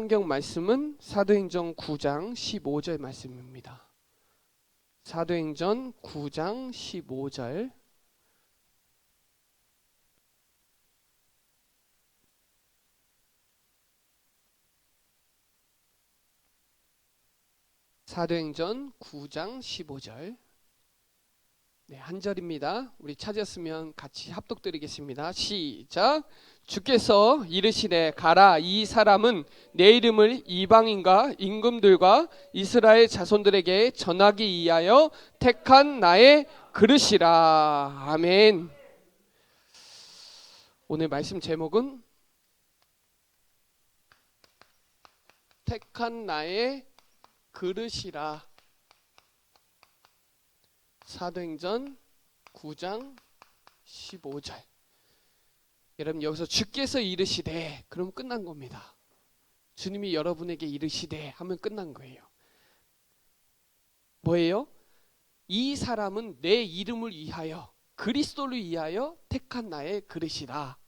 성경 말씀은 사도행전 9장 15절 말씀입니다. 사도행전 9장 15절. 사도행전 9장 15절. 네, 한 절입니다. 우리 찾았으면 같이 합독드리겠습니다. 시작. 주께서 이르시되 가라, 이 사람은 내 이름을 이방인과 임금들과 이스라엘 자손들에게 전하기 위하여 택한 나의 그릇이라. 아멘. 오늘 말씀 제목은 택한 나의 그릇이라. 사도행전 9장 15절. 여러분, 여기서 주께서 이르시되 그럼 끝난 겁니다. 주님이 여러분에게 이르시되 하면 끝난 거예요. 뭐예요? 이 사람은 내 이름을 위하여, 그리스도를 위하여 택한 나의 그릇이라.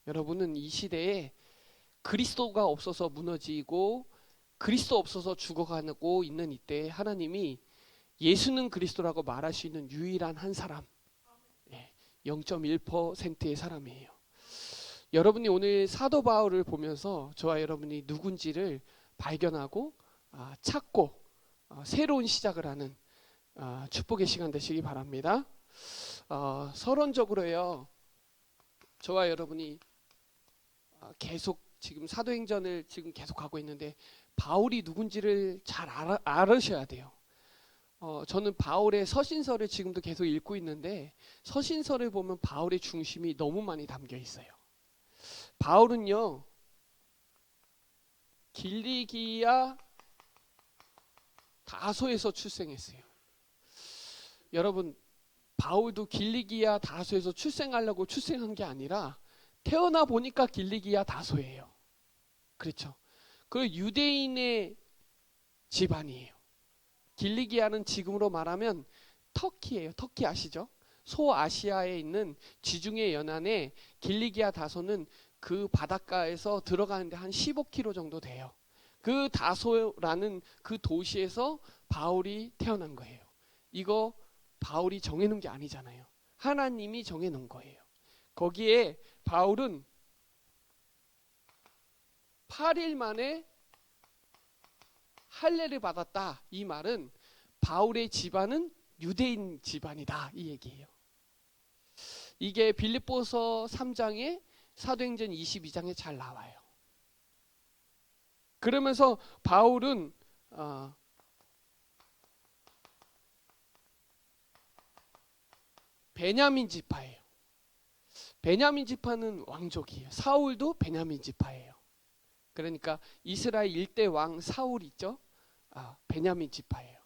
여러분은 이 시대에 그리스도가 없어서 무너지고 그리스도 없어서 죽어가고 있는 이때에 하나님이 예수는 그리스도라고 말할 수 있는 유일한 한 사람, 0.1%의 사람이에요. 여러분이 오늘 사도 바울을 보면서 저와 여러분이 누군지를 발견하고 찾고 새로운 시작을 하는 축복의 시간 되시기 바랍니다. 서론적으로요, 저와 여러분이 계속 지금 사도행전을 지금 계속 가고 있는데 바울이 누군지를 잘 알으셔야 돼요. 저는 바울의 서신서를 지금도 계속 읽고 있는데 서신서를 보면 바울의 중심이 너무 많이 담겨 있어요. 바울은요, 길리기아 다소에서 출생했어요. 여러분, 바울도 길리기아 다소에서 출생하려고 출생한 게 아니라 태어나 보니까 길리기아 다소예요. 그렇죠? 그 유대인의 집안이에요. 길리기아는 지금으로 말하면 터키예요. 터키 아시죠? 소아시아에 있는 지중해 연안에 길리기아 다소는 그 바닷가에서 들어가는데 한 15km 정도 돼요. 그 다소라는 그 도시에서 바울이 태어난 거예요. 이거 바울이 정해놓은 게 아니잖아요. 하나님이 정해놓은 거예요. 거기에 바울은 8일 만에 할례를 받았다. 이 말은 바울의 집안은 유대인 집안이다, 이 얘기예요. 이게 빌립보서 3장에 사도행전 22장에 잘 나와요. 그러면서 바울은 베냐민 지파예요. 베냐민 지파는 왕족이에요. 사울도 베냐민 지파예요. 그러니까 이스라엘 일대 왕 사울 있죠? 베냐민 지파예요.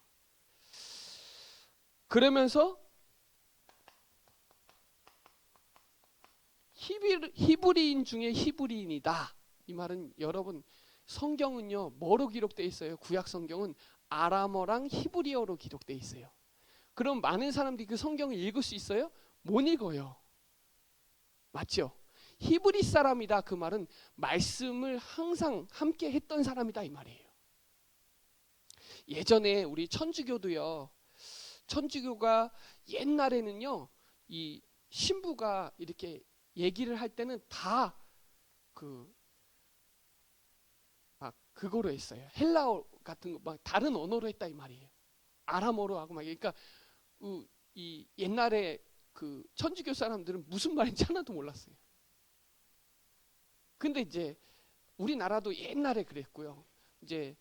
그러면서 히브리인 중에 히브리인이다. 이 말은 여러분, 성경은요 뭐로 기록되어 있어요? 구약 성경은 아람어랑 히브리어로 기록되어 있어요. 그럼 많은 사람들이 그 성경을 읽을 수 있어요? 못 읽어요. 맞죠? 히브리 사람이다, 그 말은 말씀을 항상 함께 했던 사람이다, 이 말이에요. 예전에 우리 천주교도요, 천주교가 옛날에는요, 이 신부가 이렇게 얘기를 할 때는 다 그거로 했어요. 헬라어 같은 거 막 다른 언어로 했다, 이 말이에요. 아람어로 하고 막. 그러니까 이 옛날에 그 천주교 사람들은 무슨 말인지 하나도 몰랐어요. 근데 이제 우리나라도 옛날에 그랬고요. 이제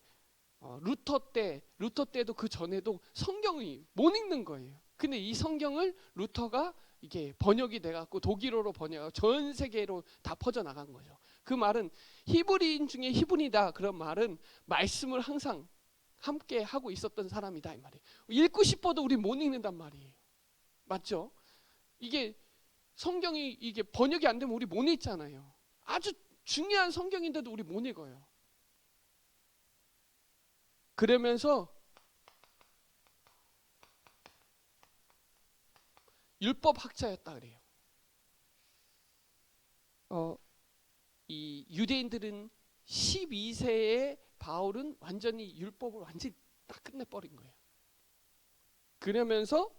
루터 때도 그 전에도 성경이 못 읽는 거예요. 근데 이 성경을 루터가 이게 번역이 돼갖고 독일어로 번역하고 전 세계로 다 퍼져나간 거죠. 그 말은 히브리인 중에 히브리다, 그런 말은 말씀을 항상 함께 하고 있었던 사람이다, 이 말이에요. 읽고 싶어도 우리 못 읽는단 말이에요. 맞죠? 이게 성경이 이게 번역이 안 되면 우리 못 읽잖아요. 아주 중요한 성경인데도 우리 못 읽어요. 그러면서 율법학자였다 그래요. 이 유대인들은 12세의 바울은 완전히 율법을 완전히 다 끝내버린 거예요. 그러면서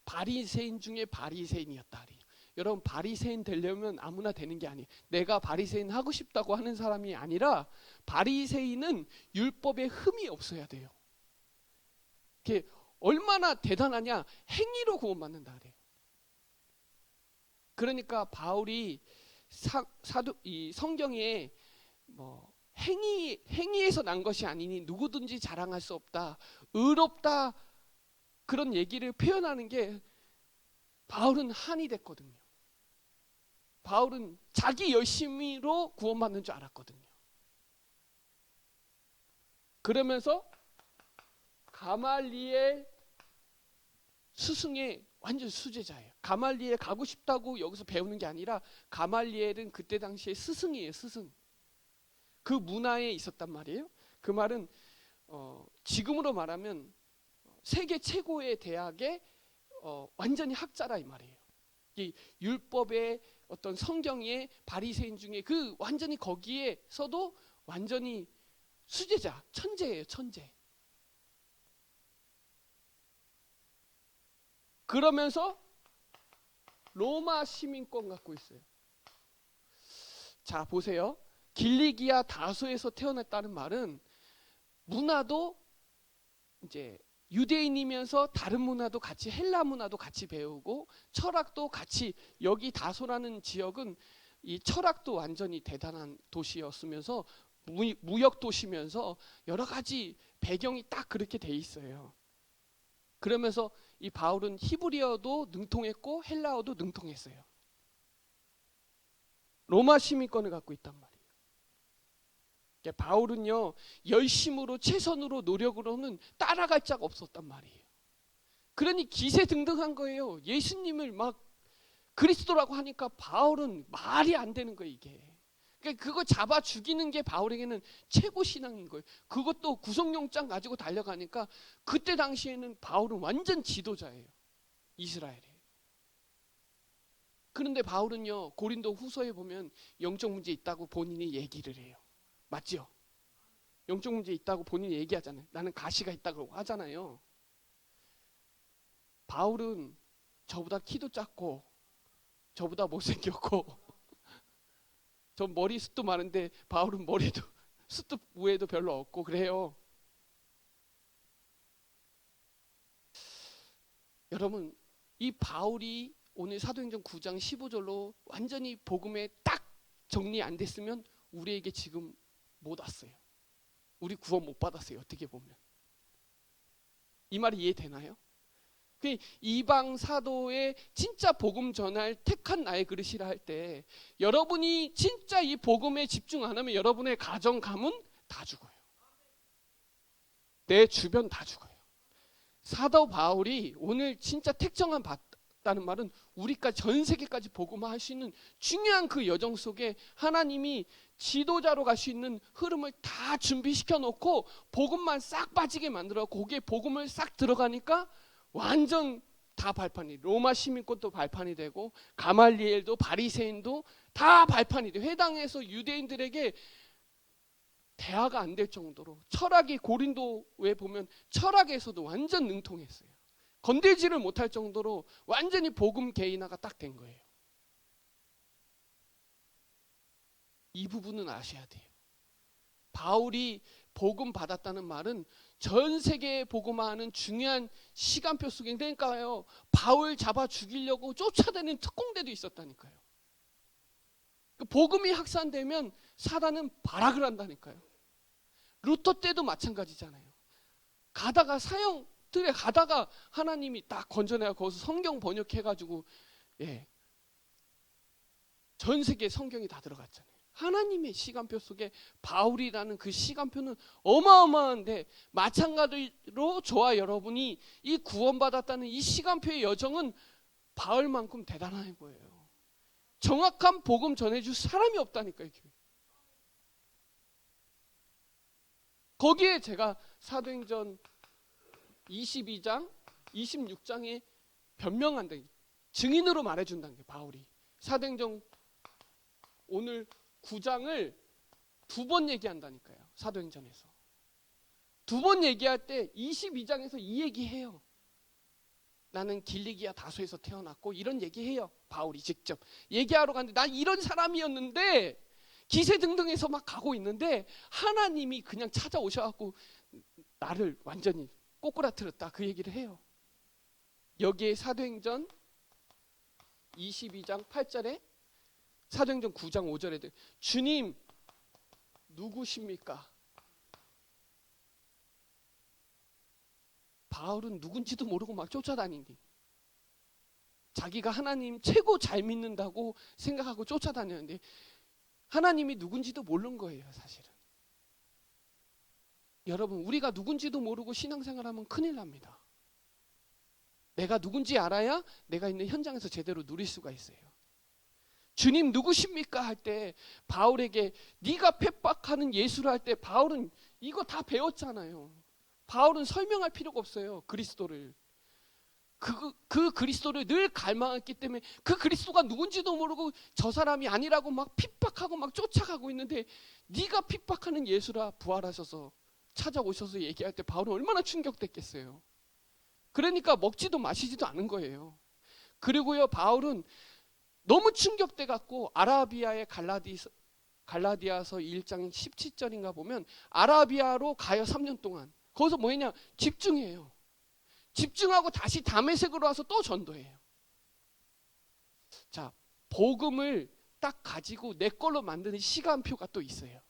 바리새인 중에 바리새인이었다. 여러분, 바리새인 되려면 아무나 되는 게 아니에요. 내가 바리새인 하고 싶다고 하는 사람이 아니라 바리새인은 율법에 흠이 없어야 돼요. 그게 얼마나 대단하냐? 행위로 구원받는다 그래요. 그러니까 바울이 이 성경에 뭐 행위에서 난 것이 아니니 누구든지 자랑할 수 없다, 의롭다, 그런 얘기를 표현하는 게 바울은 한이 됐거든요. 바울은 자기 열심히로 구원받는 줄 알았거든요. 그러면서 가말리엘 스승의 완전 수제자예요. 가말리엘 가고 싶다고 여기서 배우는 게 아니라 가말리엘은 그때 당시에 스승이에요. 스승. 그 문화에 있었단 말이에요. 그 말은 지금으로 말하면 세계 최고의 대학의 완전히 학자라 이 말이에요. 이 율법의 어떤 성경의 바리새인 중에 그 완전히 거기에서도 완전히 수제자, 천재예요. 천재. 그러면서 로마 시민권 갖고 있어요. 자, 보세요. 길리기아 다소에서 태어났다는 말은 문화도 이제 유대인이면서 다른 문화도 같이, 헬라 문화도 같이 배우고 철학도 같이, 여기 다소라는 지역은 이 철학도 완전히 대단한 도시였으면서 무역 도시면서 여러 가지 배경이 딱 그렇게 돼 있어요. 그러면서 이 바울은 히브리어도 능통했고 헬라어도 능통했어요. 로마 시민권을 갖고 있단 말이에요. 바울은요, 열심으로 최선으로 노력으로는 따라갈 자가 없었단 말이에요. 그러니 기세등등한 거예요. 예수님을 막 그리스도라고 하니까 바울은 말이 안 되는 거예요, 이게. 그러니까 그거 잡아 죽이는 게 바울에게는 최고 신앙인 거예요. 그것도 구속영장 가지고 달려가니까 그때 당시에는 바울은 완전 지도자예요, 이스라엘에. 그런데 바울은요, 고린도 후서에 보면 영적 문제 있다고 본인이 얘기를 해요. 맞죠? 영적 문제 있다고 본인이 얘기하잖아요. 나는 가시가 있다고 하잖아요. 바울은 저보다 키도 작고 저보다 못생겼고 저 머리 숱도 많은데 바울은 머리도 숱도 위에도 별로 없고 그래요. 여러분, 이 바울이 오늘 사도행전 9장 15절로 완전히 복음에 딱 정리 안 됐으면 우리에게 지금 못 왔어요. 우리 구원 못 받았어요. 어떻게 보면. 이 말이 이해되나요? 그 이방 사도의 진짜 복음 전할 택한 나의 그릇이라 할 때 여러분이 진짜 이 복음에 집중 안 하면 여러분의 가정, 가문 다 죽어요. 내 주변 다 죽어요. 사도 바울이 오늘 진짜 택정한 받다는 말은 우리까지, 전 세계까지 복음화할 수 있는 중요한 그 여정 속에 하나님이 지도자로 갈 수 있는 흐름을 다 준비시켜 놓고 복음만 싹 빠지게 만들어 거기에 복음을 싹 들어가니까 완전 다 발판이, 로마 시민권도 발판이 되고 가말리엘도 바리새인도 다 발판이 돼. 회당에서 유대인들에게 대화가 안 될 정도로 철학이, 고린도에 보면 철학에서도 완전 능통했어요. 건들지를 못할 정도로 완전히 복음 개인화가 딱 된 거예요. 이 부분은 아셔야 돼요. 바울이 복음 받았다는 말은 전 세계에 복음화하는 중요한 시간표 속에, 그러니까요, 바울 잡아 죽이려고 쫓아다니는 특공대도 있었다니까요. 복음이 확산되면 사단은 발악을 한다니까요. 루터 때도 마찬가지잖아요. 가다가 사형들에 가다가 하나님이 딱 건져내가 거기서 성경 번역해가지고 전 세계 성경이 다 들어갔잖아요. 하나님의 시간표 속에 바울이라는 그 시간표는 어마어마한데, 마찬가지로 저와 여러분이 이 구원받았다는 이 시간표의 여정은 바울만큼 대단한 거예요. 정확한 복음 전해줄 사람이 없다니까요. 거기에 제가 사도행전 22장, 26장에 변명한다, 증인으로 말해준다는 게 바울이. 사도행전 오늘 9장을 2번 얘기한다니까요. 사도행전에서. 2번 얘기할 때 22장에서 이 얘기해요. 나는 길리기아 다소에서 태어났고 이런 얘기해요. 바울이 직접 얘기하러 갔는데 난 이런 사람이었는데 기세등등해서 막 가고 있는데 하나님이 그냥 찾아오셔갖고 나를 완전히 꼬꾸라뜨렸다 그 얘기를 해요. 여기에 사도행전 22장 8절에 사도행전 9장 5절에 주님 누구십니까? 바울은 누군지도 모르고 막 쫓아다니니 자기가 하나님 최고 잘 믿는다고 생각하고 쫓아다녔는데 하나님이 누군지도 모르는 거예요. 사실은 여러분 우리가 누군지도 모르고 신앙생활하면 큰일 납니다. 내가 누군지 알아야 내가 있는 현장에서 제대로 누릴 수가 있어요. 주님 누구십니까? 할 때 바울에게 네가 핍박하는 예수를 할 때 바울은 이거 다 배웠잖아요. 바울은 설명할 필요가 없어요. 그리스도를. 그 그리스도를 늘 갈망했기 때문에 그 그리스도가 누군지도 모르고 저 사람이 아니라고 막 핍박하고 막 쫓아가고 있는데 네가 핍박하는 예수라 부활하셔서 찾아오셔서 얘기할 때 바울은 얼마나 충격됐겠어요. 그러니까 먹지도 마시지도 않은 거예요. 그리고요 바울은 너무 충격돼 갖고 아라비아의 갈라디아서 1장 17절인가 보면 아라비아로 가요. 3년 동안. 거기서 뭐 했냐? 집중해요. 집중하고 다시 다메섹으로 와서 또 전도해요. 자, 복음을 딱 가지고 내 걸로 만드는 시간표가 또 있어요.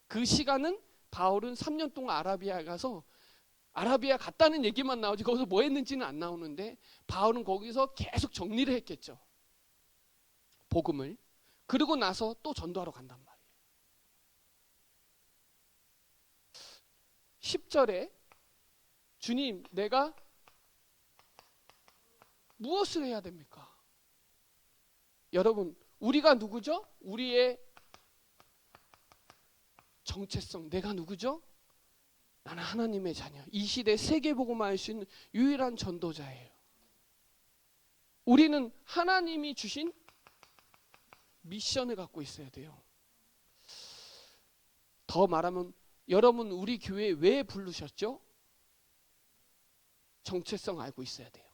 그 시간은 바울은 3년 동안 아라비아에 가서 아라비아 갔다는 얘기만 나오지 거기서 뭐 했는지는 안 나오는데 바울은 거기서 계속 정리를 했겠죠. 복음을. 그러고 나서 또 전도하러 간단 말이에요. 10절에 주님 내가 무엇을 해야 됩니까? 여러분 우리가 누구죠? 우리의 정체성 내가 누구죠? 나는 하나님의 자녀. 이 시대 세계복음을 알 수 있는 유일한 전도자예요. 우리는 하나님이 주신 미션을 갖고 있어야 돼요. 더 말하면 여러분 우리 교회에 왜 부르셨죠? 정체성 알고 있어야 돼요.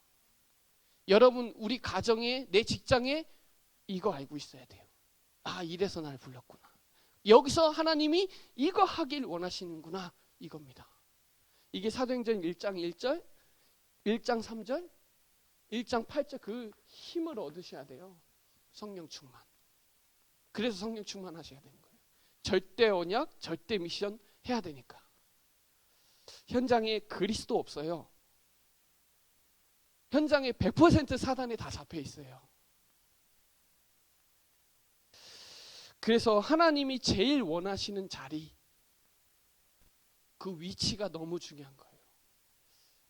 여러분 우리 가정에 내 직장에 이거 알고 있어야 돼요. 아 이래서 날 불렀구나. 여기서 하나님이 이거 하길 원하시는구나 이겁니다. 이게 사도행전 1장 1절 1장 3절 1장 8절 그 힘을 얻으셔야 돼요. 성령 충만. 그래서 성령 충만하셔야 되는 거예요. 절대 언약 절대 미션 해야 되니까. 현장에 그리스도 없어요. 현장에 100% 사단에 다 잡혀 있어요. 그래서 하나님이 제일 원하시는 자리, 그 위치가 너무 중요한 거예요.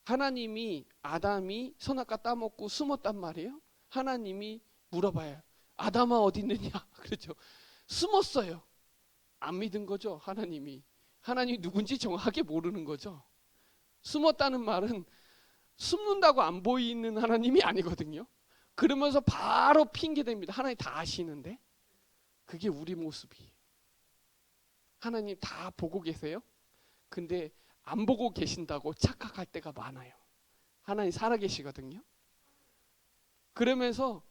하나님이 아담이 선악과 따먹고 숨었단 말이에요. 하나님이 물어봐요. 아담아 어디 있느냐? 그렇죠. 숨었어요. 안 믿은 거죠. 하나님이 누군지 정확하게 모르는 거죠. 숨었다는 말은 숨는다고 안 보이는 하나님이 아니거든요. 그러면서 바로 핑계댑니다. 하나님 다 아시는데. 그게 우리 모습이에요. 하나님 다 보고 계세요. 근데 안 보고 계신다고 착각할 때가 많아요. 하나님 살아계시거든요. 그러면서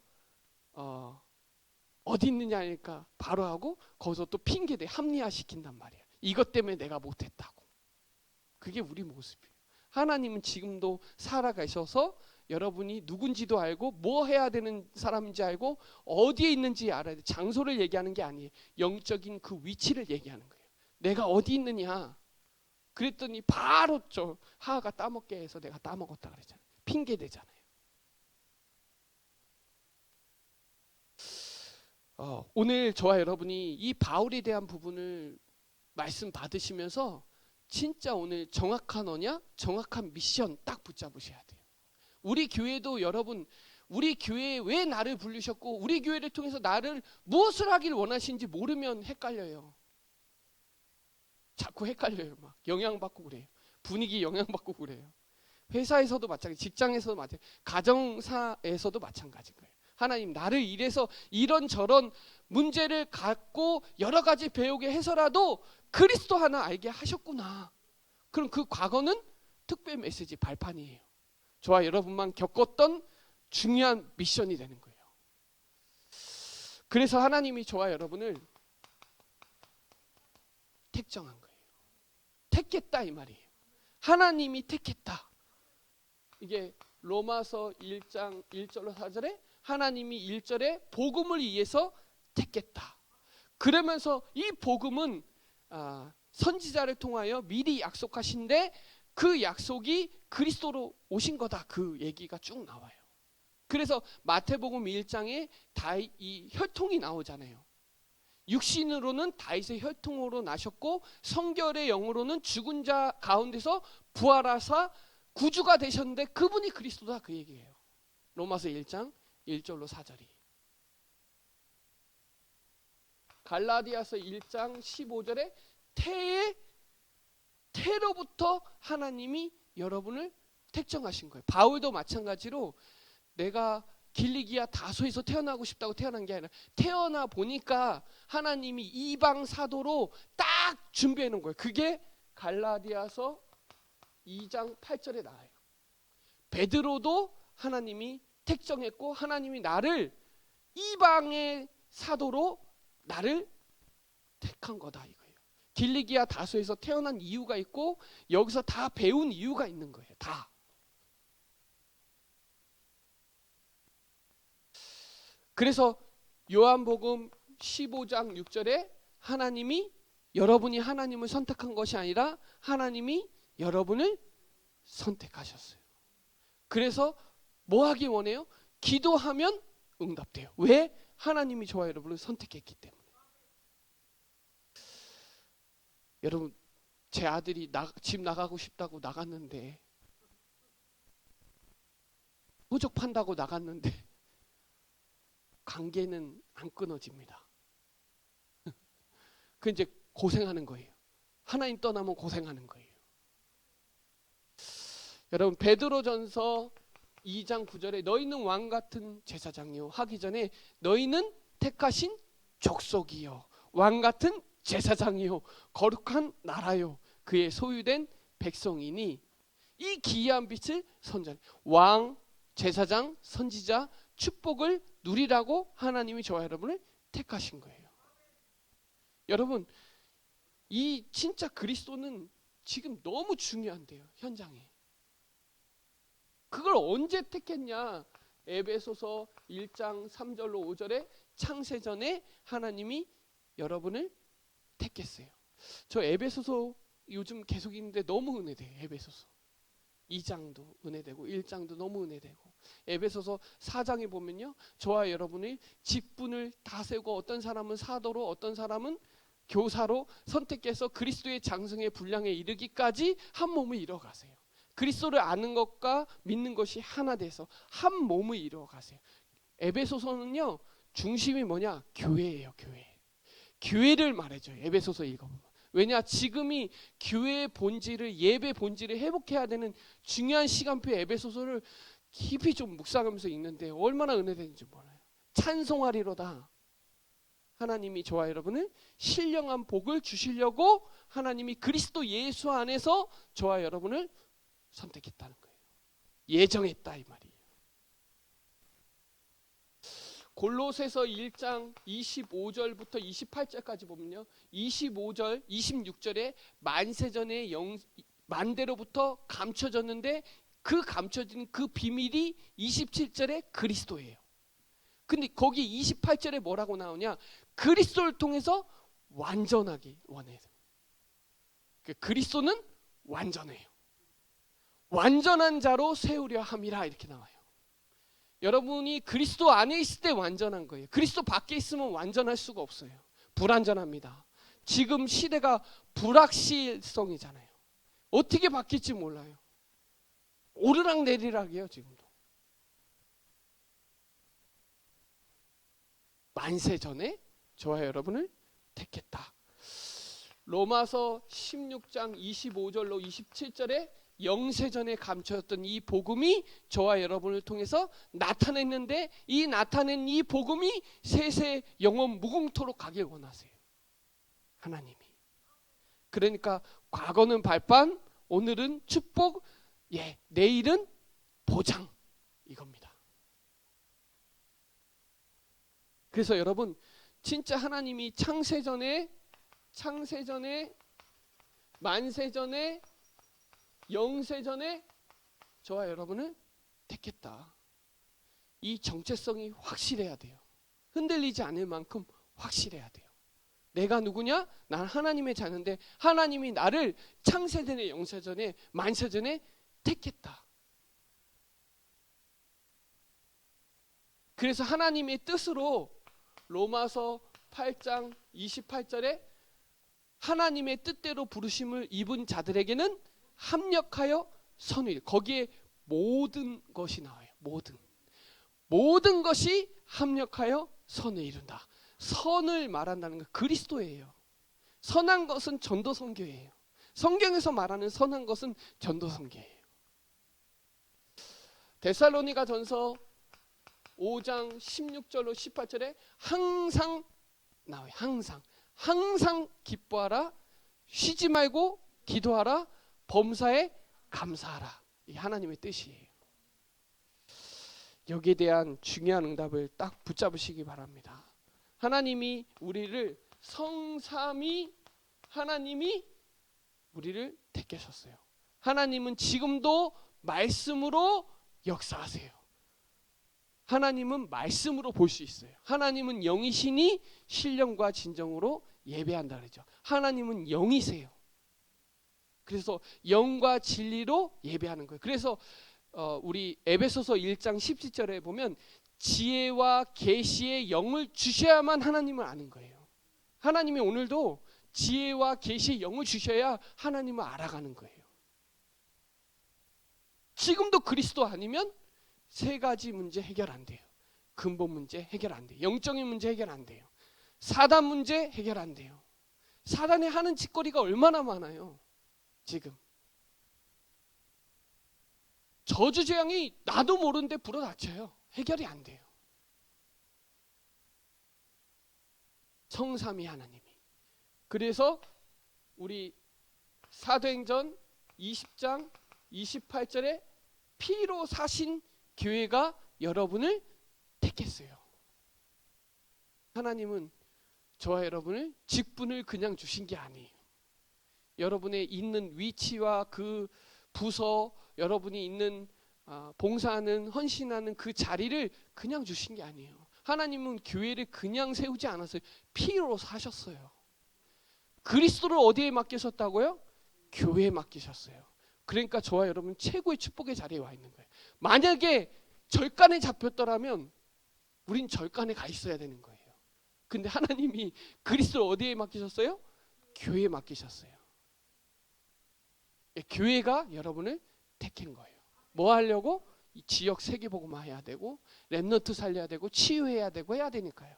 어디 있느냐 하니까 바로 하고 거기서 또 핑계대 합리화시킨단 말이에요. 이것 때문에 내가 못했다고. 그게 우리 모습이에요. 하나님은 지금도 살아가셔서 여러분이 누군지도 알고 뭐 해야 되는 사람인지 알고 어디에 있는지 알아야 돼. 장소를 얘기하는 게 아니에요. 영적인 그 위치를 얘기하는 거예요. 내가 어디 있느냐. 그랬더니 바로 저 하하가 따먹게 해서 내가 따먹었다 그랬잖아요. 핑계 대잖아요. 오늘 저와 여러분이 이 바울에 대한 부분을 말씀 받으시면서 진짜 오늘 정확한 언약, 정확한 미션 딱 붙잡으셔야 돼요. 우리 교회도 여러분, 우리 교회에 왜 나를 부르셨고 우리 교회를 통해서 나를 무엇을 하길 원하시는지 모르면 헷갈려요. 자꾸 헷갈려요. 막 영향받고 그래요. 분위기 영향받고 그래요. 회사에서도 마찬가지, 직장에서도 마찬가지, 가정사에서도 마찬가지인 거예요. 하나님 나를 이래서 이런저런 문제를 갖고 여러 가지 배우게 해서라도 그리스도 하나 알게 하셨구나. 그럼 그 과거는 특별 메시지 발판이에요. 저와 여러분만 겪었던 중요한 미션이 되는 거예요. 그래서 하나님이 저와 여러분을 택정한 거예요. 택했다 이 말이에요. 하나님이 택했다. 이게 로마서 1장 1절로 4절에 하나님이 1절에 복음을 위해서 택했다. 그러면서 이 복음은 선지자를 통하여 미리 약속하신데 그 약속이 그리스도로 오신 거다. 그 얘기가 쭉 나와요. 그래서 마태복음 1장에 이 혈통이 나오잖아요. 육신으로는 다윗의 혈통으로 나셨고 성결의 영으로는 죽은 자 가운데서 부활하사 구주가 되셨는데 그분이 그리스도다 그 얘기예요. 로마서 1장 1절로 4절이. 갈라디아서 1장 15절에 태로부터 하나님이 여러분을 택정하신 거예요. 바울도 마찬가지로 내가 길리기아 다소에서 태어나고 싶다고 태어난 게 아니라 태어나 보니까 하나님이 이방 사도로 딱 준비해 놓은 거예요. 그게 갈라디아서 2장 8절에 나와요. 베드로도 하나님이 택정했고 하나님이 나를 이방의 사도로 나를 택한 거다 이거예요. 길리기아 다소에서 태어난 이유가 있고 여기서 다 배운 이유가 있는 거예요. 다. 그래서 요한복음 15장 6절에 하나님이 여러분이 하나님을 선택한 것이 아니라 하나님이 여러분을 선택하셨어요. 그래서 뭐 하기 원해요? 기도하면 응답돼요. 왜? 하나님이 저와 여러분을 선택했기 때문에. 여러분 제 아들이 집 나가고 싶다고 나갔는데 호적 판다고 나갔는데 관계는 안 끊어집니다. 그 이제 고생하는 거예요. 하나님 떠나면 고생하는 거예요. 여러분 베드로전서 2장 9절에 너희는 왕 같은 제사장이요 하기 전에 너희는 택하신 족속이요 왕 같은 제사장이요 거룩한 나라요 그의 소유된 백성이니 이 기이한 빛을 선전 왕, 제사장, 선지자 축복을 누리라고 하나님이 저와 여러분을 택하신 거예요. 여러분 이 진짜 그리스도는 지금 너무 중요한데요. 현장에. 그걸 언제 택했냐? 에베소서 1장 3절로 5절에 창세전에 하나님이 여러분을 택했어요. 저 에베소서 요즘 계속 읽는데 너무 은혜돼요. 에베소서 2장도 은혜되고 1장도 너무 은혜되고 에베소서 4장에 보면요. 저와 여러분이 직분을 다 세우고 어떤 사람은 사도로 어떤 사람은 교사로 선택해서 그리스도의 장성의 분량에 이르기까지 한 몸을 이뤄가세요. 그리스도를 아는 것과 믿는 것이 하나 돼서 한 몸을 이루어가세요. 에베소서는요 중심이 뭐냐? 교회예요. 교회를 말해줘요. 에베소서 읽어보면. 왜냐? 지금이 교회의 본질을 예배 본질을 회복해야 되는 중요한 시간표에 에베소서를 깊이 좀 묵상하면서 읽는데 얼마나 은혜되는지 몰라요. 찬송하리로다. 하나님이 저와 여러분을 신령한 복을 주시려고 하나님이 그리스도 예수 안에서 저와 여러분을 선택했다는 거예요. 예정했다 이 말이에요. 골로새서 1장 25절부터 28절까지 보면요. 25절, 26절에 만세전에 만대로부터 감춰졌는데 그 감춰진 그 비밀이 27절에 그리스도예요. 근데 거기 28절에 뭐라고 나오냐? 그리스도를 통해서 완전하기 원해요. 그리스도는 완전해요. 완전한 자로 세우려 함이라 이렇게 나와요. 여러분이 그리스도 안에 있을 때 완전한 거예요. 그리스도 밖에 있으면 완전할 수가 없어요. 불완전합니다. 지금 시대가 불확실성이잖아요. 어떻게 바뀔지 몰라요. 오르락 내리락이에요 지금도. 만세 전에 저와 여러분을 택했다. 로마서 16장 25절로 27절에 영세전에 감춰졌던 이 복음이 저와 여러분을 통해서 나타냈는데, 이 나타낸 이 복음이 세세 영원 무궁토록 가길 원하세요, 하나님이. 그러니까 과거는 발판, 오늘은 축복, 내일은 보장, 이겁니다. 그래서 여러분, 진짜 하나님이 창세전에, 만세전에, 영세전에 저와 여러분을 택했다. 이 정체성이 확실해야 돼요. 흔들리지 않을 만큼 확실해야 돼요. 내가 누구냐? 난 하나님의 자녀인데 하나님이 나를 창세전에, 영세전에, 만세전에 택했다. 그래서 하나님의 뜻으로 로마서 8장 28절에 하나님의 뜻대로 부르심을 입은 자들에게는 합력하여 선을, 거기에 모든 것이 나와요. 모든 것이 합력하여 선을 이룬다. 선을 말한다는 건 그리스도예요. 선한 것은 전도선교예요. 성경에서 말하는 선한 것은 전도선교예요. 데살로니가 전서 5장 16절로 18절에 항상 나와요. 항상 기뻐하라, 쉬지 말고 기도하라, 범사에 감사하라. 이 하나님의 뜻이에요. 여기에 대한 중요한 응답을 딱 붙잡으시기 바랍니다. 하나님이 우리를 성삼위 하나님이 우리를 택하셨어요. 하나님은 지금도 말씀으로 역사하세요. 하나님은 말씀으로 볼 수 있어요. 하나님은 영이시니 신령과 진정으로 예배한다 그러죠. 하나님은 영이세요. 그래서 영과 진리로 예배하는 거예요. 그래서 우리 에베소서 1장 17절에 보면 지혜와 계시의 영을 주셔야만 하나님을 아는 거예요. 하나님이 오늘도 지혜와 계시의 영을 주셔야 하나님을 알아가는 거예요. 지금도 그리스도 아니면 세 가지 문제 해결 안 돼요. 근본 문제 해결 안 돼요. 영적인 문제 해결 안 돼요. 사단 문제 해결 안 돼요. 사단이 하는 짓거리가 얼마나 많아요. 지금 저주재앙이 나도 모르는데 불어닥쳐요. 해결이 안 돼요. 성삼위 하나님이. 그래서 우리 사도행전 20장 28절에 피로 사신 교회가 여러분을 택했어요. 하나님은 저와 여러분을 직분을 그냥 주신 게 아니에요. 여러분의 있는 위치와 그 부서, 여러분이 있는 봉사하는, 헌신하는 그 자리를 그냥 주신 게 아니에요. 하나님은 교회를 그냥 세우지 않았어요. 피로 사셨어요. 그리스도를 어디에 맡기셨다고요? 교회에 맡기셨어요. 그러니까 저와 여러분 최고의 축복의 자리에 와 있는 거예요. 만약에 절간에 잡혔더라면 우린 절간에 가 있어야 되는 거예요. 근데 하나님이 그리스도를 어디에 맡기셨어요? 교회에 맡기셨어요. 교회가 여러분을 택한 거예요. 뭐 하려고? 이 지역 세계복음화 해야 되고, 렘넌트 살려야 되고, 치유해야 되고 해야 되니까요.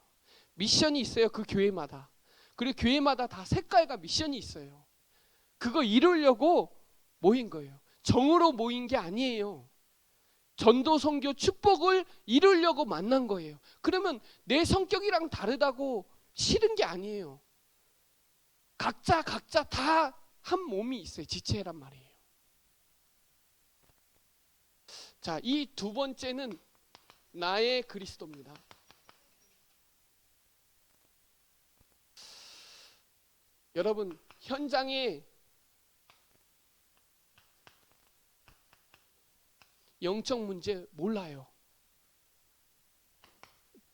미션이 있어요. 그 교회마다. 그리고 교회마다 다 색깔과 미션이 있어요. 그거 이루려고 모인 거예요. 정으로 모인 게 아니에요. 전도 선교 축복을 이루려고 만난 거예요. 그러면 내 성격이랑 다르다고 싫은 게 아니에요. 각자 다 한 몸이 있어요. 지체란 말이에요. 자, 이 두 번째는 나의 그리스도입니다. 여러분, 현장에 영적 문제 몰라요.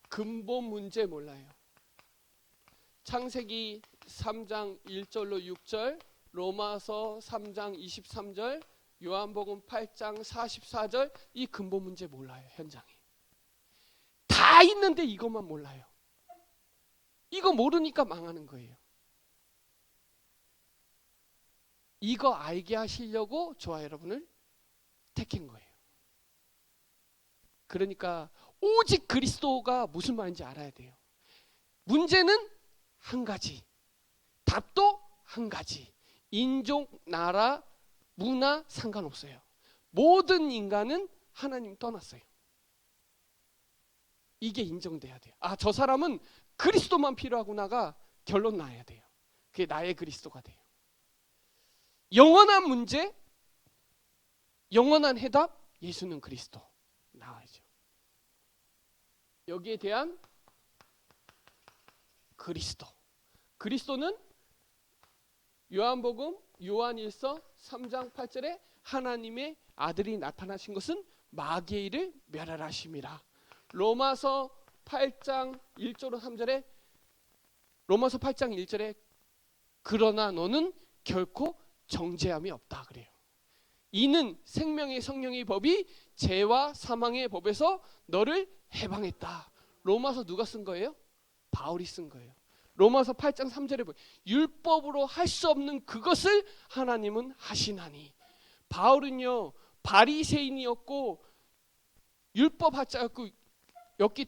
근본 문제 몰라요. 창세기 3장 1절로 6절, 로마서 3장 23절, 요한복음 8장 44절, 이 근본 문제 몰라요. 현장에 다 있는데 이것만 몰라요. 이거 모르니까 망하는 거예요. 이거 알게 하시려고 저와 여러분을 택한 거예요. 그러니까 오직 그리스도가 무슨 말인지 알아야 돼요. 문제는 한 가지, 답도 한 가지. 인종, 나라, 문화 상관없어요. 모든 인간은 하나님 떠났어요. 이게 인정돼야 돼요. 아, 저 사람은 그리스도만 필요하구나가 결론 나야 돼요. 그게 나의 그리스도가 돼요. 영원한 문제, 영원한 해답, 예수는 그리스도 나와야죠. 여기에 대한 그리스도. 그리스도는 요한복음 요한일서 3장 8절에 하나님의 아들이 나타나신 것은 마귀를 멸하심이라. 로마서 8장 1절로 3절에 로마서 8장 1절에 그러나 너는 결코 정죄함이 없다 그래요. 이는 생명의 성령의 법이 죄와 사망의 법에서 너를 해방했다. 로마서 누가 쓴 거예요? 바울이 쓴 거예요. 로마서 8장 3절에 보면 율법으로 할 수 없는 그것을 하나님은 하시나니. 바울은요 바리새인이었고 율법학자였기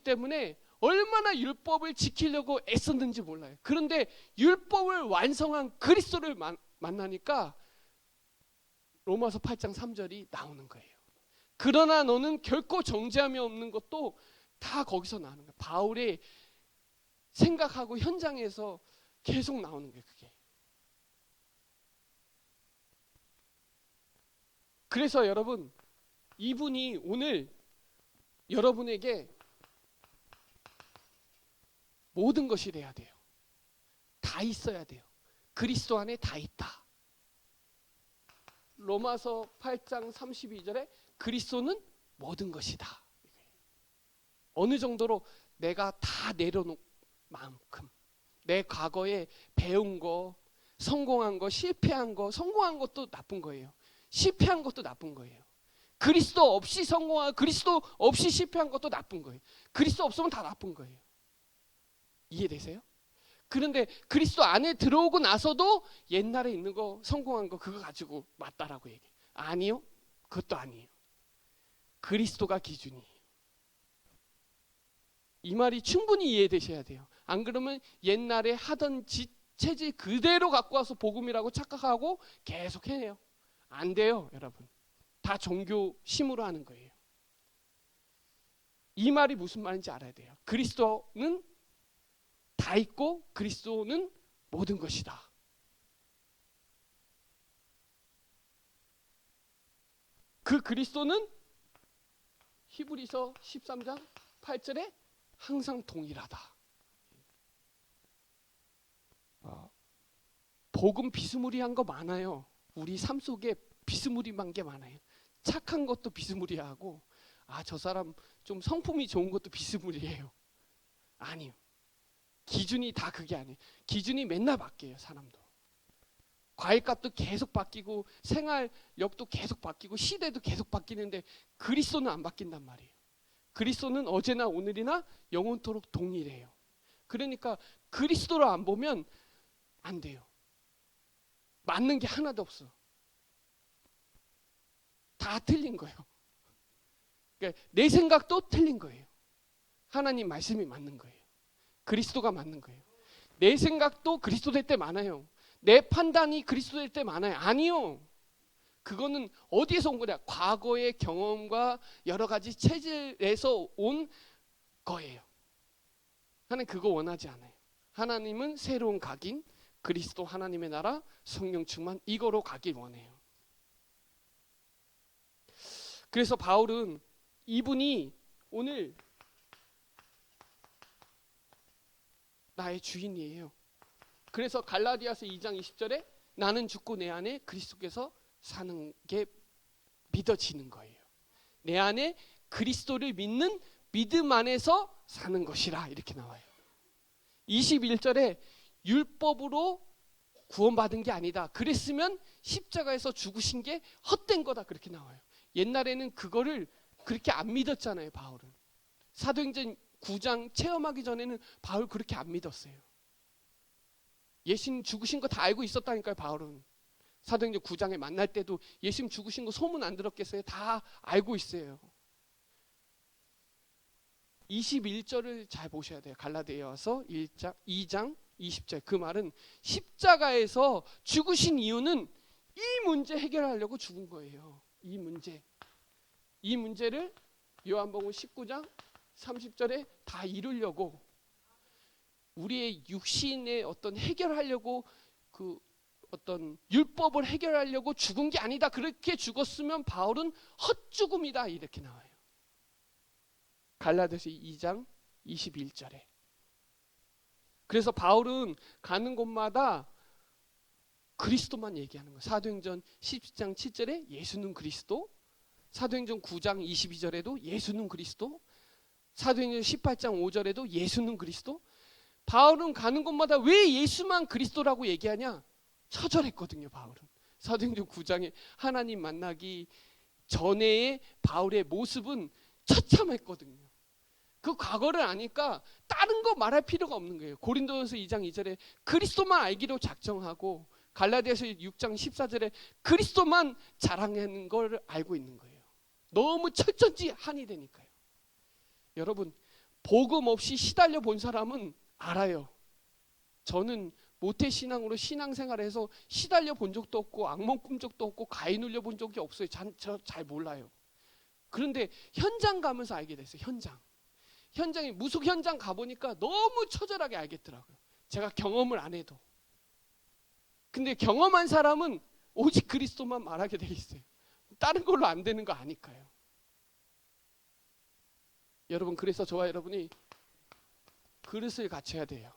때문에 얼마나 율법을 지키려고 애썼는지 몰라요. 그런데 율법을 완성한 그리스도를 만나니까 로마서 8장 3절이 나오는 거예요. 그러나 너는 결코 정죄함이 없는 것도 다 거기서 나오는 거예요. 바울의 생각하고 현장에서 계속 나오는 거예요. 그게. 그래서 여러분, 이분이 오늘 여러분에게 모든 것이 돼야 돼요. 다 있어야 돼요. 그리스도 안에 다 있다. 로마서 8장 32절에 그리스도는 모든 것이다. 어느 정도로 내가 다 내려놓은 만큼 내 과거에 배운 거, 성공한 거, 실패한 거, 성공한 것도 나쁜 거예요. 실패한 것도 나쁜 거예요. 그리스도 없이 성공한, 그리스도 없이 실패한 것도 나쁜 거예요. 그리스도 없으면 다 나쁜 거예요. 이해되세요? 그런데 그리스도 안에 들어오고 나서도 옛날에 있는 거, 성공한 거 그거 가지고 맞다라고 얘기해요. 아니요. 그것도 아니에요. 그리스도가 기준이에요. 이 말이 충분히 이해되셔야 돼요. 안 그러면 옛날에 하던 체질 그대로 갖고 와서 복음이라고 착각하고 계속 해요. 안 돼요, 여러분. 다 종교심으로 하는 거예요. 이 말이 무슨 말인지 알아야 돼요. 그리스도는 다 있고 그리스도는 모든 것이다. 그 그리스도는 히브리서 13장 8절에 항상 동일하다. 복음 비스무리한 거 많아요. 우리 삶 속에 비스무리한 게 많아요. 착한 것도 비스무리하고, 아, 저 사람 좀 성품이 좋은 것도 비스무리해요. 아니요. 기준이 다 그게 아니에요. 기준이 맨날 바뀌어요, 사람도. 과일값도 계속 바뀌고 생활력도 계속 바뀌고 시대도 계속 바뀌는데 그리스도는 안 바뀐단 말이에요. 그리스도는 어제나 오늘이나 영원토록 동일해요. 그러니까 그리스도를 안 보면 안 돼요. 맞는 게 하나도 없어. 다 틀린 거예요. 그러니까 내 생각도 틀린 거예요. 하나님 말씀이 맞는 거예요. 그리스도가 맞는 거예요. 내 생각도 그리스도 될 때 많아요. 내 판단이 그리스도 될 때 많아요. 아니요. 그거는 어디에서 온 거냐? 과거의 경험과 여러 가지 체질에서 온 거예요. 하나님 그거 원하지 않아요. 하나님은 새로운 각인, 그리스도 하나님의 나라, 성령 충만, 이거로 가길 원해요. 그래서 바울은 이분이 오늘 나의 주인이에요. 그래서 갈라디아서 2장 20절에 나는 죽고 내 안에 그리스도께서 사는 게 믿어지는 거예요. 내 안에 그리스도를 믿는 믿음 안에서 사는 것이라 이렇게 나와요. 21절에 율법으로 구원받은 게 아니다. 그랬으면 십자가에서 죽으신 게 헛된 거다. 그렇게 나와요. 옛날에는 그거를 그렇게 안 믿었잖아요, 바울은. 사도행전 9장 체험하기 전에는 바울 그렇게 안 믿었어요. 예수님 죽으신 거 다 알고 있었다니까요, 바울은. 사도행전 9장에 만날 때도 예수님 죽으신 거 소문 안 들었겠어요? 다 알고 있어요. 21절을 잘 보셔야 돼요. 갈라디아서 2장 20절. 그 말은 십자가에서 죽으신 이유는 이 문제 해결하려고 죽은 거예요. 이 문제를 요한복음 19장 30절에 다 이루려고, 우리의 육신의 어떤 해결하려고, 그 어떤 율법을 해결하려고 죽은 게 아니다. 그렇게 죽었으면 바울은 헛죽음이다. 이렇게 나와요. 갈라디아서 2장 21절에. 그래서 바울은 가는 곳마다 그리스도만 얘기하는 거예요. 사도행전 10장 7절에 예수는 그리스도, 사도행전 9장 22절에도 예수는 그리스도, 사도행전 18장 5절에도 예수는 그리스도. 바울은 가는 곳마다 왜 예수만 그리스도라고 얘기하냐? 처절했거든요. 바울은 사도행전 9장에 하나님 만나기 전에의 바울의 모습은 처참했거든요. 그 과거를 아니까 다른 거 말할 필요가 없는 거예요. 고린도전서 2장 2절에 그리스도만 알기로 작정하고, 갈라디아서 6장 14절에 그리스도만 자랑하는 걸 알고 있는 거예요. 너무 철저한이 되니까요. 여러분, 복음 없이 시달려 본 사람은 알아요. 저는 모태신앙으로 신앙생활을 해서 시달려 본 적도 없고 악몽 꾼 적도 없고 가위 눌려 본 적이 없어요. 저 잘 몰라요. 그런데 현장 가면서 알게 됐어요. 현장에 무속 현장 가보니까 너무 처절하게 알겠더라고요. 제가 경험을 안 해도. 근데 경험한 사람은 오직 그리스도만 말하게 돼 있어요. 다른 걸로 안 되는 거 아니까요. 여러분, 그래서 저와 여러분이 그릇을 갖춰야 돼요.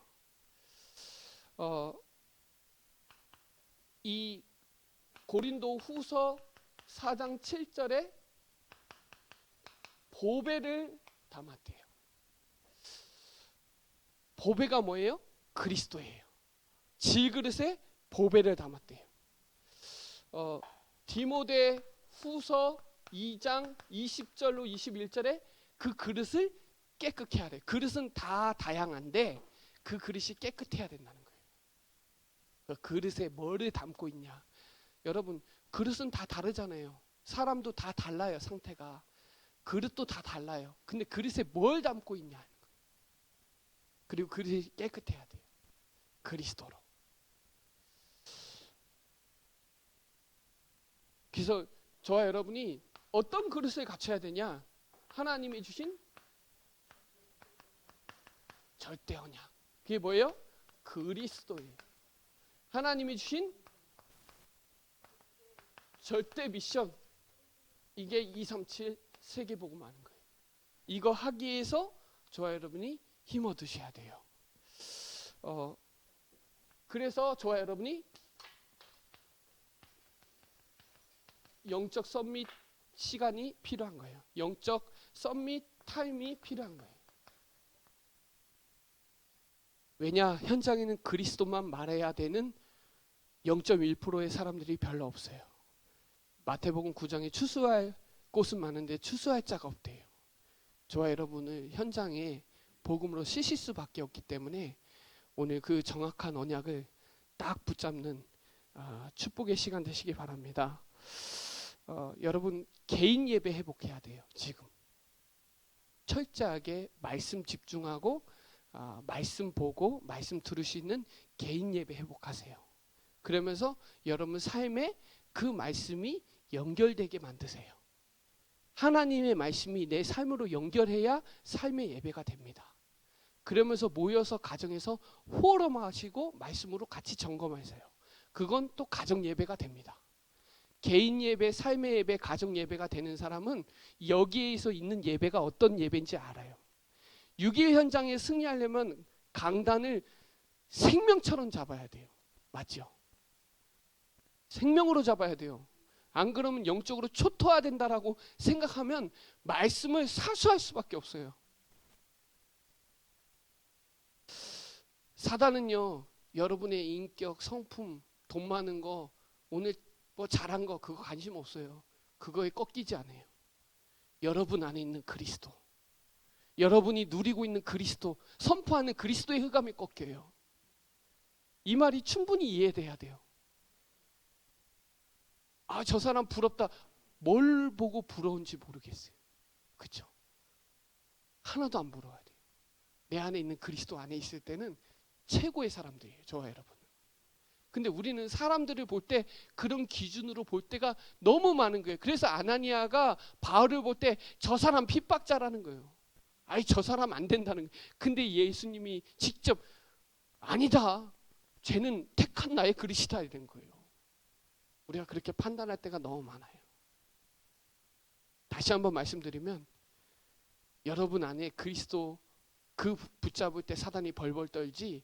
이 고린도 후서 4장 7절에 보배를 담았대요. 보배가 뭐예요? 그리스도예요. 질그릇에 보배를 담았대요. 디모데 후서 2장 20절로 21절에 그 그릇을 깨끗게 하래. 그릇은 다 다양한데 그 그릇이 깨끗해야 된다는 거예요. 그 그릇에 뭐를 담고 있냐. 여러분, 그릇은 다 다르잖아요. 사람도 다 달라요. 상태가. 그릇도 다 달라요. 근데 그릇에 뭘 담고 있냐. 그리고 그릇이 깨끗해야 돼요. 그리스도로. 그래서 저와 여러분이 어떤 그릇을 갖춰야 되냐. 하나님이 주신 절대 언약. 그게 뭐예요? 그리스도예요. 하나님이 주신 절대 미션. 이게 237 세계복음 하는 거예요. 이거 하기 위해서 저와 여러분이 힘 얻으셔야 돼요. 그래서 저와 여러분이 영적 썸밋 시간이 필요한 거예요. 영적 썸밋 타임이 필요한 거예요. 왜냐? 현장에는 그리스도만 말해야 되는 0.1%의 사람들이 별로 없어요. 마태복음 9장에 추수할 곳은 많은데 추수할 자가 없대요. 저와 여러분을 현장에 복음으로 쓰실 수밖에 없기 때문에 오늘 그 정확한 언약을 딱 붙잡는 축복의 시간 되시기 바랍니다. 여러분, 개인 예배 회복해야 돼요. 지금 철저하게 말씀 집중하고 말씀 보고 말씀 들을 수 있는 개인 예배 회복하세요. 그러면서 여러분 삶에 그 말씀이 연결되게 만드세요. 하나님의 말씀이 내 삶으로 연결해야 삶의 예배가 됩니다. 그러면서 모여서 가정에서 호흡하시고 말씀으로 같이 점검하세요. 그건 또 가정 예배가 됩니다. 개인 예배, 삶의 예배, 가정 예배가 되는 사람은 여기에서 있는 예배가 어떤 예배인지 알아요. 6.1 현장에 승리하려면 강단을 생명처럼 잡아야 돼요. 맞죠? 생명으로 잡아야 돼요. 안 그러면 영적으로 초토화된다라고 생각하면 말씀을 사수할 수밖에 없어요. 사단은요, 여러분의 인격, 성품, 돈 많은 거, 오늘 뭐 잘한 거, 그거 관심 없어요. 그거에 꺾이지 않아요. 여러분 안에 있는 그리스도, 여러분이 누리고 있는 그리스도, 선포하는 그리스도의 흑암에 꺾여요. 이 말이 충분히 이해돼야 돼요. 저 사람 부럽다. 뭘 보고 부러운지 모르겠어요. 그렇죠? 하나도 안 부러워야 돼요. 내 안에 있는 그리스도 안에 있을 때는 최고의 사람들이에요. 저와 여러분은. 근데 우리는 사람들을 볼 때 그런 기준으로 볼 때가 너무 많은 거예요. 그래서 아나니아가 바울을 볼 때 저 사람 핍박자라는 거예요. 아이, 저 사람 안 된다는 거예요. 근데 예수님이 직접 아니다, 쟤는 택한 나의 그릇이다 이런 거예요. 우리가 그렇게 판단할 때가 너무 많아요. 다시 한번 말씀드리면, 여러분 안에 그리스도 그 붙잡을 때 사단이 벌벌 떨지,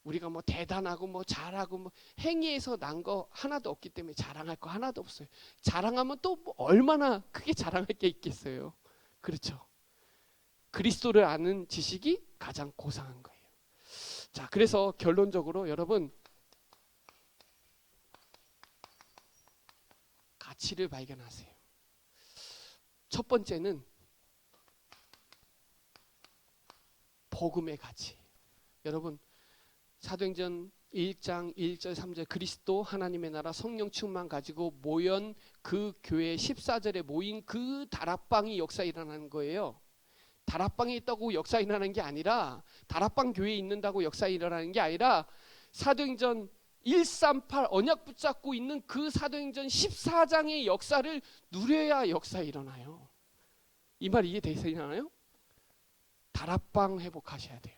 우리가 뭐 대단하고 뭐 잘하고 뭐 행위에서 난 거 하나도 없기 때문에 자랑할 거 하나도 없어요. 자랑하면 또뭐 얼마나 크게 자랑할 게 있겠어요. 그렇죠. 그리스도를 아는 지식이 가장 고상한 거예요. 자, 그래서 결론적으로 여러분, 가치를 발견하세요. 첫 번째는 복음의 가치. 여러분, 사도행전 1장 1절 3절 그리스도 하나님의 나라 성령 충만 가지고 모연 그 교회 14절에 모인 그 다락방이 역사 일어나는 거예요. 다락방에 있다고 역사 일어나는 게 아니라, 다락방 교회에 있는다고 역사 일어나는 게 아니라, 사도행전 138 언약 붙잡고 있는 그 사도행전 14장의 역사를 누려야 역사 일어나요. 이 말 이해되시나요? 다락방 회복하셔야 돼요.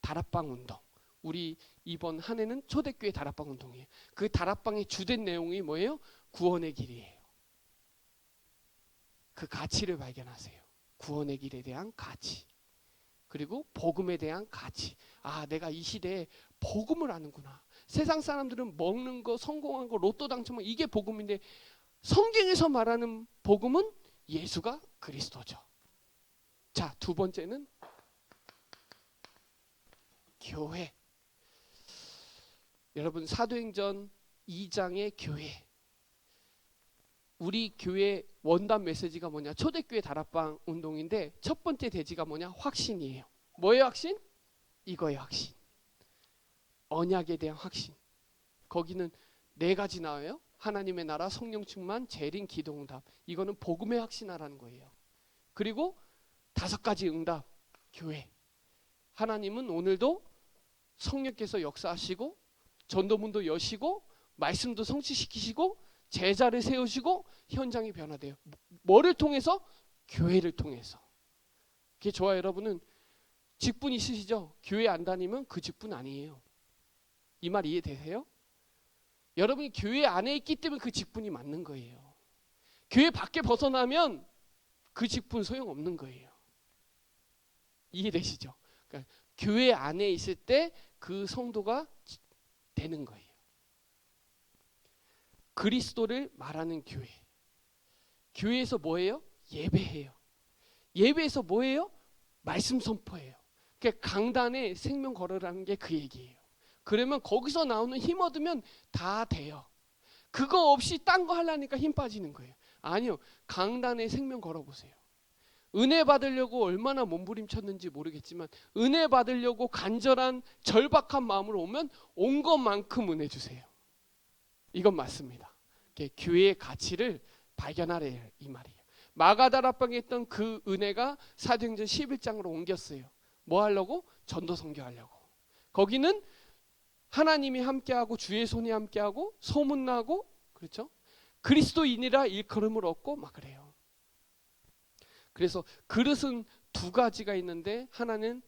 다락방 운동. 우리 이번 한 해는 초대교회 다락방 운동이에요. 그 다락방의 주된 내용이 뭐예요? 구원의 길이에요. 그 가치를 발견하세요. 구원의 길에 대한 가치, 그리고 복음에 대한 가치. 아, 내가 이 시대에 복음을 아는구나. 세상 사람들은 먹는 거, 성공한 거, 로또 당첨은 이게 복음인데, 성경에서 말하는 복음은 예수가 그리스도죠. 자, 두 번째는 교회. 여러분, 사도행전 2장의 교회, 우리 교회 원단 메시지가 뭐냐? 초대교회 다락방 운동인데 첫 번째 대지가 뭐냐? 확신이에요. 뭐의 확신? 이거의 확신. 언약에 대한 확신. 거기는 네 가지 나와요. 하나님의 나라, 성령 충만, 재림, 기도, 응답. 이거는 복음의 확신하라는 거예요. 그리고 다섯 가지 응답. 교회. 하나님은 오늘도 성령께서 역사하시고 전도문도 여시고 말씀도 성취시키시고 제자를 세우시고 현장이 변화돼요. 뭐를 통해서? 교회를 통해서. 그게 저와 여러분은 직분 있으시죠? 교회 안 다니면 그 직분 아니에요. 이 말 이해되세요? 여러분이 교회 안에 있기 때문에 그 직분이 맞는 거예요. 교회 밖에 벗어나면 그 직분 소용없는 거예요. 이해되시죠? 그러니까 교회 안에 있을 때 그 성도가 되는 거예요. 그리스도를 말하는 교회. 교회에서 뭐예요? 예배해요. 예배에서 뭐예요? 말씀 선포해요. 그러니까 강단에 생명 걸으라는 게 그 얘기예요. 그러면 거기서 나오는 힘 얻으면 다 돼요. 그거 없이 딴 거 하려니까 힘 빠지는 거예요. 아니요. 강단에 생명 걸어보세요. 은혜 받으려고 얼마나 몸부림쳤는지 모르겠지만 은혜 받으려고 간절한 절박한 마음으로 오면 온 것만큼 은혜 주세요. 이건 맞습니다. 교회의 가치를 발견하래요, 이 말이에요. 마가다락방에 있던 그 은혜가 사도행전 11장으로 옮겼어요. 뭐 하려고? 전도 선교하려고. 거기는 하나님이 함께하고 주의 손이 함께하고 소문나고, 그렇죠? 그리스도인이라 일컬음을 얻고 막 그래요. 그래서 그릇은 두 가지가 있는데 하나는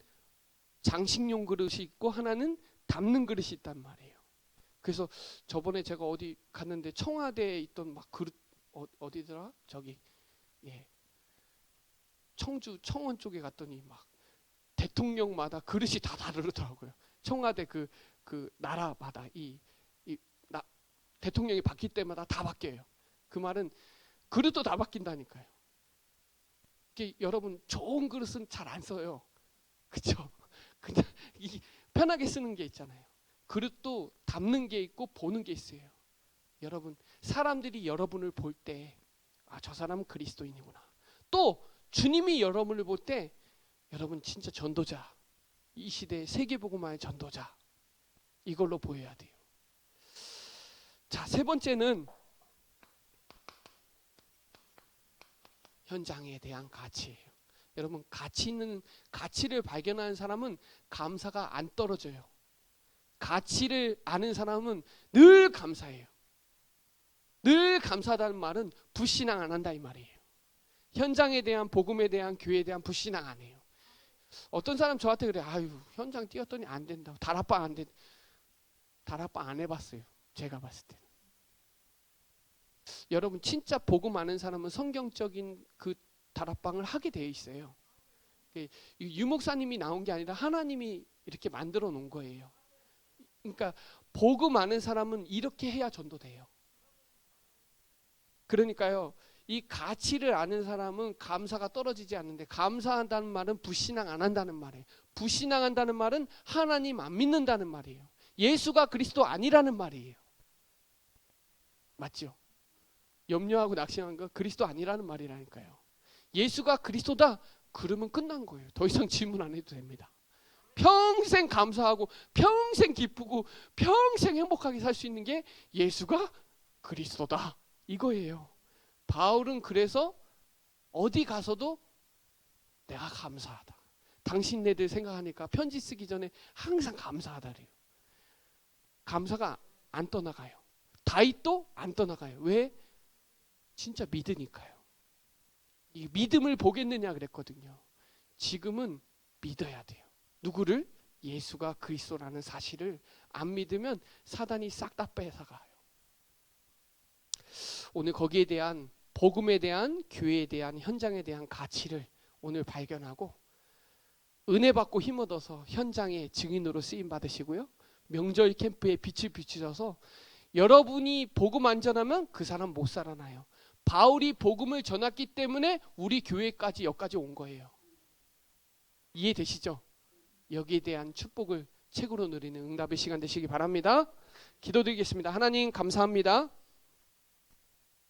장식용 그릇이 있고 하나는 담는 그릇이 있단 말이에요. 그래서 저번에 제가 어디 갔는데 청와대에 있던 막 그릇, 어디더라? 저기, 예, 청주 청원 쪽에 갔더니 막 대통령마다 그릇이 다 다르더라고요. 청와대 그 나라마다 대통령이 바뀔 때마다 다 바뀌어요. 그 말은 그릇도 다 바뀐다니까요. 여러분, 좋은 그릇은 잘 안 써요. 그렇죠? 그냥 편하게 쓰는 게 있잖아요. 그릇도 담는 게 있고 보는 게 있어요. 여러분, 사람들이 여러분을 볼 때, 아, 저 사람은 그리스도인이구나. 또 주님이 여러분을 볼 때, 여러분 진짜 전도자, 이 시대의 세계복음화의 전도자, 이걸로 보여야 돼요. 자, 세 번째는 현장에 대한 가치예요. 여러분, 가치 있는, 가치를 발견하는 사람은 감사가 안 떨어져요. 가치를 아는 사람은 늘 감사해요. 늘 감사하다는 말은 불신앙 안 한다 이 말이에요. 현장에 대한, 복음에 대한, 교회에 대한 불신앙 안 해요. 어떤 사람 저한테 그래. 아유, 현장 뛰었더니 안 된다고. 다락방 안 돼. 다락방 안 해봤어요. 제가 봤을 때는. 여러분 진짜 복음 아는 사람은 성경적인 그 다락방을 하게 돼 있어요. 유목사님이 나온 게 아니라 하나님이 이렇게 만들어 놓은 거예요. 그러니까 복음 아는 사람은 이렇게 해야 전도돼요. 그러니까요, 이 가치를 아는 사람은 감사가 떨어지지 않는데, 감사한다는 말은 불신앙 안 한다는 말이에요. 불신앙한다는 말은 하나님 안 믿는다는 말이에요. 예수가 그리스도 아니라는 말이에요. 맞죠? 염려하고 낙심한 거 그리스도 아니라는 말이라니까요. 예수가 그리스도다 그러면 끝난 거예요. 더 이상 질문 안 해도 됩니다. 평생 감사하고 평생 기쁘고 평생 행복하게 살 수 있는 게 예수가 그리스도다 이거예요. 바울은 그래서 어디 가서도 내가 감사하다. 당신네들 생각하니까 편지 쓰기 전에 항상 감사하다 그래요. 감사가 안 떠나가요. 다윗도 안 떠나가요. 왜? 진짜 믿으니까요. 이 믿음을 보겠느냐 그랬거든요. 지금은 믿어야 돼요. 누구를? 예수가 그리스도라는 사실을 안 믿으면 사단이 싹 다 뺏어가요. 오늘 거기에 대한, 복음에 대한, 교회에 대한, 현장에 대한 가치를 오늘 발견하고 은혜 받고 힘 얻어서 현장의 증인으로 쓰임 받으시고요. 명절 캠프에 빛을 비추셔서 여러분이 복음 안 전하면 그 사람 못 살아나요. 바울이 복음을 전했기 때문에 우리 교회까지 여기까지 온 거예요. 이해되시죠? 여기에 대한 축복을 책으로 누리는 응답의 시간 되시기 바랍니다. 기도드리겠습니다. 하나님 감사합니다.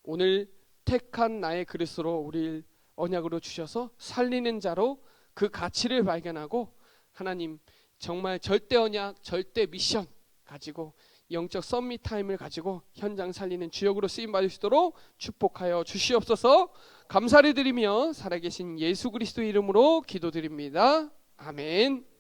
오늘 택한 나의 그릇으로 우리를 언약으로 주셔서 살리는 자로 그 가치를 발견하고 하나님 정말 절대 언약, 절대 미션 가지고 영적 썸밋 타임을 가지고 현장 살리는 주역으로 쓰임 받을 수 있도록 축복하여 주시옵소서. 감사를 드리며 살아계신 예수 그리스도의 이름으로 기도드립니다. 아멘.